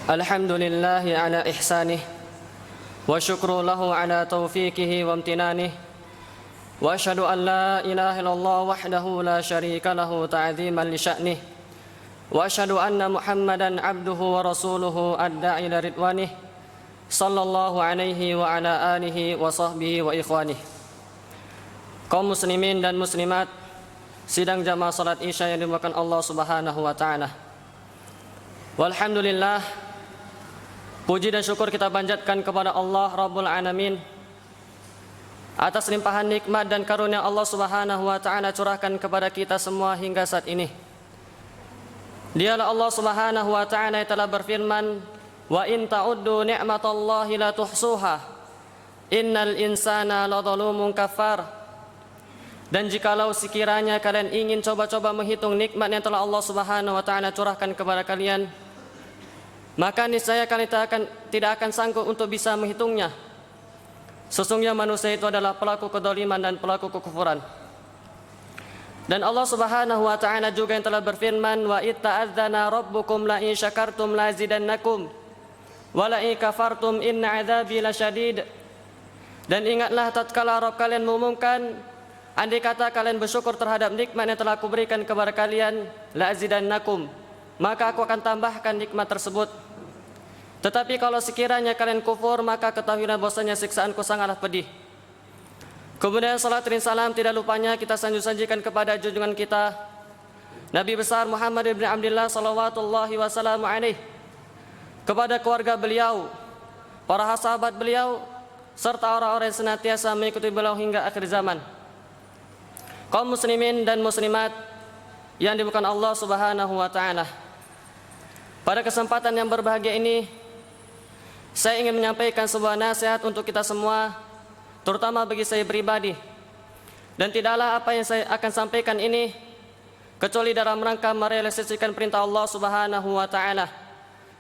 الحمد لله على إحسانه وشكر له على توفيقه وامتنانه وأشهد أن لا إله إلا الله وحده لا شريك له تعظيما لشأنه وأشهد أن محمدا عبده ورسوله الداعي إلى رضوانه صلى الله عليه وعلى آله وصحبه وإخوانه. Kaum muslimin dan muslimat, sidang jamaah salat Isya yang dimuliakan Allah Subhanahu wa taala. Walhamdulillah, puji dan syukur kita panjatkan kepada Allah Rabbul Alamin atas limpahan nikmat dan karunia Allah Subhanahu wa taala curahkan kepada kita semua hingga saat ini. Dialah Allah Subhanahu wa taala yang telah berfirman, "Wa in ta'uddu ni'matallahi la tuhsuha. Innal insana ladzalumun kafar." Dan jikalau sekiranya kalian ingin coba-coba menghitung nikmat yang telah Allah Subhanahu wa taala curahkan kepada kalian, maka niscaya kalian tidak akan sanggup untuk bisa menghitungnya. Sesungguhnya manusia itu adalah pelaku kedoliman dan pelaku kekufuran. Dan Allah Subhanahu wa taala juga yang telah berfirman, "Wa itta'adzana rabbukum la in syakartum la azidannakum wa la in kafartum inna 'adzabi lasyadid." Dan ingatlah tatkala Rabb kalian mengumumkan, andai kata kalian bersyukur terhadap nikmat yang telah kuberikan kepada kalian, la azidannakum, maka aku akan tambahkan nikmat tersebut. Tetapi kalau sekiranya kalian kufur, maka ketahuilah bahwasanya siksaanku sangatlah pedih. Kemudian salat dan salam tidak lupanya kita sanjung-sanjikan kepada junjungan kita Nabi besar Muhammad ibn Abdullah sallallahu wasallam alaihi, kepada keluarga beliau, para sahabat beliau, serta orang-orang yang senantiasa mengikuti beliau hingga akhir zaman. Kaum muslimin dan muslimat yang dimuliakan Allah Subhanahu wa taala, pada kesempatan yang berbahagia ini saya ingin menyampaikan sebuah nasihat untuk kita semua, terutama bagi saya pribadi. Dan tidaklah apa yang saya akan sampaikan ini kecuali dalam rangka merealisasikan perintah Allah Subhanahu wa taala.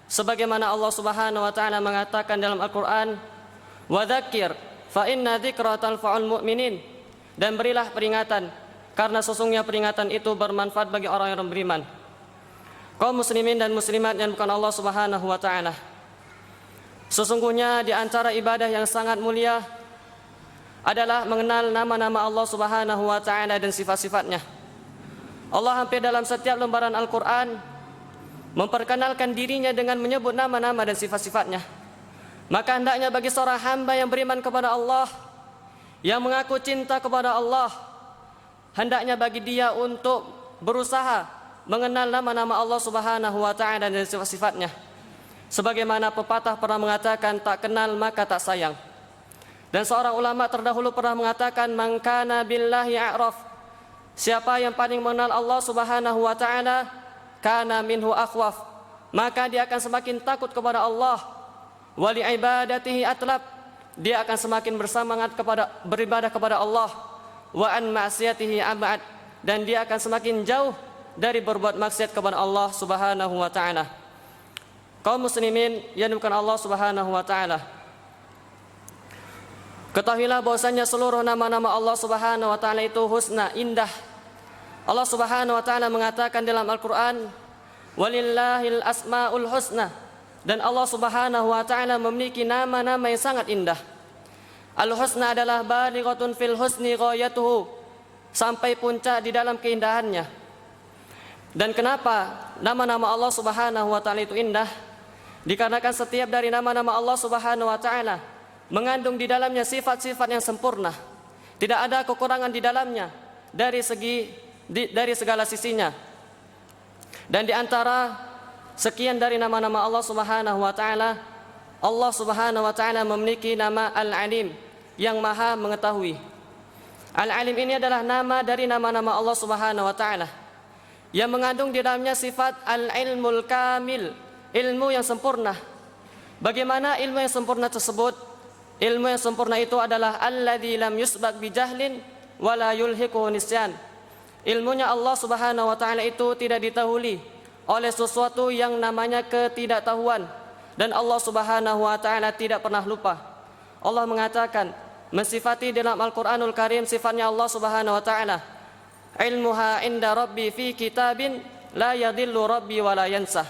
Sebagaimana Allah Subhanahu wa taala mengatakan dalam Al-Qur'an, "Wa dzakir fa inna dzikra tanfa'ul mu'minin." Dan berilah peringatan, karena sesungguhnya peringatan itu bermanfaat bagi orang yang beriman. Kaum muslimin dan muslimat yang bukan Allah Subhanahu wa taala, sesungguhnya di antara ibadah yang sangat mulia adalah mengenal nama-nama Allah Subhanahu wa taala dan sifat-sifatnya. Allah hampir dalam setiap lembaran Al-Qur'an memperkenalkan dirinya dengan menyebut nama-nama dan sifat-sifatnya. Maka hendaknya bagi seorang hamba yang beriman kepada Allah, yang mengaku cinta kepada Allah, hendaknya bagi dia untuk berusaha mengenal nama-nama Allah Subhanahu wa taala dan sifat-sifatnya. Sebagaimana pepatah pernah mengatakan, tak kenal maka tak sayang. Dan seorang ulama terdahulu pernah mengatakan, "Man kana billahi a'raf." Siapa yang paling mengenal Allah Subhanahu wa taala, kana minhu akhwaf, maka dia akan semakin takut kepada Allah. Wa li ibadatihi atlab, dia akan semakin bersemangat kepada beribadah kepada Allah. Wa an ma'siyatihi ab'ad, dan dia akan semakin jauh dari berbuat maksiat kepada Allah Subhanahu wa taala. Kaum muslimin yang dimuliakan Allah Subhanahu wa taala, ketahuilah bahwasanya seluruh nama-nama Allah Subhanahu wa taala itu husna, indah. Allah Subhanahu wa taala mengatakan dalam Al-Qur'an, "Walillahil asmaul husna." Dan Allah Subhanahu wa taala memiliki nama-nama yang sangat indah. Al-husna adalah balighatun fil husni ghayatuhu, sampai puncak di dalam keindahannya. Dan kenapa nama-nama Allah Subhanahu wa taala itu indah? Dikarenakan setiap dari nama-nama Allah Subhanahu wa taala mengandung di dalamnya sifat-sifat yang sempurna. Tidak ada kekurangan di dalamnya dari segala sisinya. Dan di antara sekian dari nama-nama Allah Subhanahu wa taala, Allah Subhanahu wa taala memiliki nama Al-Alim, yang Maha mengetahui. Al-Alim ini adalah nama dari nama-nama Allah Subhanahu wa taala yang mengandung di dalamnya sifat Al-Ilmul Kamil, ilmu yang sempurna. Bagaimana ilmu yang sempurna tersebut? Ilmu yang sempurna itu adalah alladzi lam yusbaq bi jahlin wa la yulhiquhu nisyan. Ilmunya Allah Subhanahu wa taala itu tidak didahului oleh sesuatu yang namanya ketidaktahuan, dan Allah Subhanahu wa taala tidak pernah lupa. Allah mengatakan, mensifati dalam Al-Qur'anul Karim sifatnya Allah Subhanahu wa taala, "Ilmuha inda rabbi fi kitabin la yadhillu rabbi wa la yansah."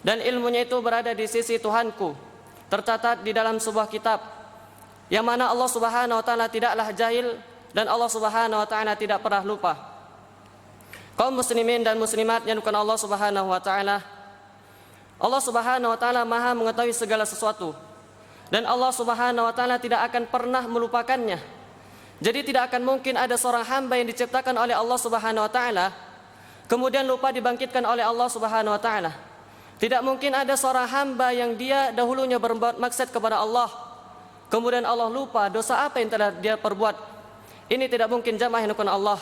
dan ilmunya itu berada di sisi Tuhanku, tercatat di dalam sebuah kitab, yang mana Allah Subhanahu wa taala tidaklah jahil dan Allah Subhanahu wa taala tidak pernah lupa. Kaum muslimin dan muslimat yang bukan Allah Subhanahu wa taala, Allah Subhanahu wa taala Maha mengetahui segala sesuatu, dan Allah Subhanahu wa taala tidak akan pernah melupakannya. Jadi tidak akan mungkin ada seorang hamba yang diciptakan oleh Allah Subhanahu wa taala kemudian lupa dibangkitkan oleh Allah Subhanahu wa taala. Tidak mungkin ada seorang hamba yang dia dahulunya berbuat maksiat kepada Allah, kemudian Allah lupa dosa apa yang telah dia perbuat. Ini tidak mungkin, jamaah yang dimuliakan Allah.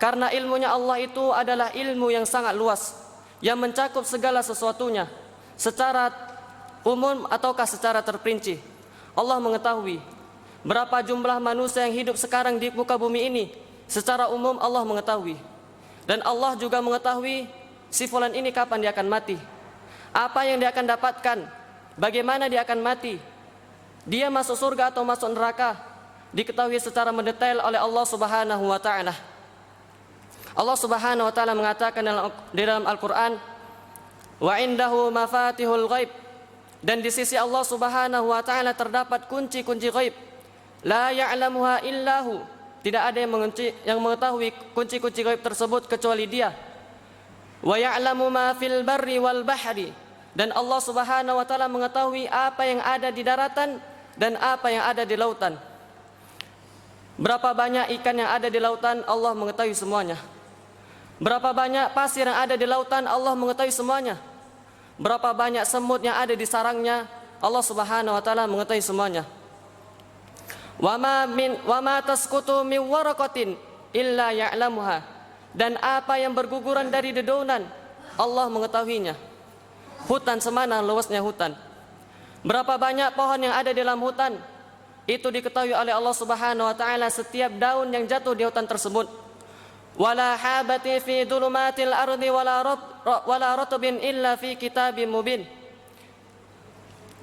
Karena ilmunya Allah itu adalah ilmu yang sangat luas, yang mencakup segala sesuatunya secara umum ataukah secara terperinci. Allah mengetahui berapa jumlah manusia yang hidup sekarang di muka bumi ini. Secara umum Allah mengetahui. Dan Allah juga mengetahui si fulan ini kapan dia akan mati, apa yang dia akan dapatkan, bagaimana dia akan mati, dia masuk surga atau masuk neraka, diketahui secara mendetail oleh Allah Subhanahu wa taala. Allah Subhanahu wa taala mengatakan di dalam Al-Qur'an, "Wa indahu mafatihul ghaib." Dan di sisi Allah Subhanahu wa taala terdapat kunci-kunci ghaib. La ya'lamuha illahu. Tidak ada yang mengetahui kunci-kunci ghaib tersebut kecuali Dia. Wa ya'lamu ma fil barri wal bahri. Dan Allah Subhanahu wa taala mengetahui apa yang ada di daratan dan apa yang ada di lautan. Berapa banyak ikan yang ada di lautan, Allah mengetahui semuanya. Berapa banyak pasir yang ada di lautan, Allah mengetahui semuanya. Berapa banyak semut yang ada di sarangnya, Allah Subhanahu wa taala mengetahui semuanya. Wa ma tasqutu min waraqatin illa ya'lamuha. Dan apa yang berguguran dari dedaunan, Allah mengetahuinya. Hutan semana luasnya hutan. Berapa banyak pohon yang ada di dalam hutan, itu diketahui oleh Allah Subhanahu wa taala setiap daun yang jatuh di hutan tersebut. Wala habati fi dhulumatil ardi wala ratbin illa fi kitabim mubin.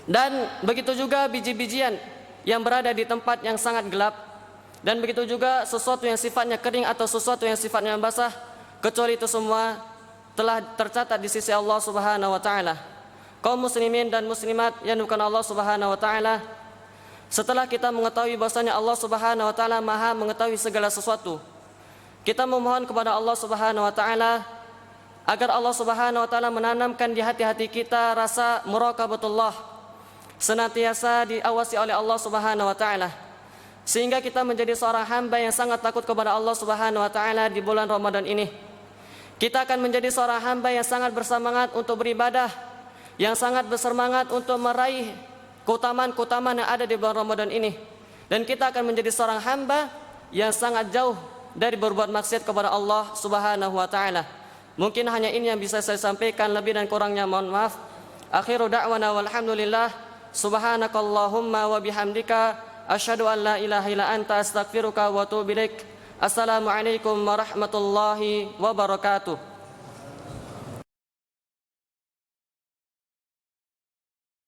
Dan begitu juga biji-bijian yang berada di tempat yang sangat gelap, dan begitu juga sesuatu yang sifatnya kering atau sesuatu yang sifatnya basah, kecuali itu semua telah tercatat di sisi Allah Subhanahu wa taala. Kaum muslimin dan muslimat yang bukan Allah Subhanahu wa taala, setelah kita mengetahui bahwasanya Allah Subhanahu wa taala Maha mengetahui segala sesuatu, kita memohon kepada Allah Subhanahu wa taala agar Allah Subhanahu wa taala menanamkan di hati-hati kita rasa muraqabatullah, senantiasa diawasi oleh Allah Subhanahu wa taala, sehingga kita menjadi seorang hamba yang sangat takut kepada Allah Subhanahu wa taala di bulan Ramadan ini. Kita akan menjadi seorang hamba yang sangat bersemangat untuk beribadah, yang sangat bersemangat untuk meraih keutamaan-keutamaan yang ada di bulan Ramadan ini. Dan kita akan menjadi seorang hamba yang sangat jauh dari berbuat maksiat kepada Allah Subhanahu wa taala. Mungkin hanya ini yang bisa saya sampaikan, lebih dan kurangnya mohon maaf. Akhiru da'wana walhamdulillah. Subhanakallahumma wa bihamdika asyhadu an la ilaha illa anta astaghfiruka wa atubu ilaik. Assalamualaikum warahmatullahi wabarakatuh.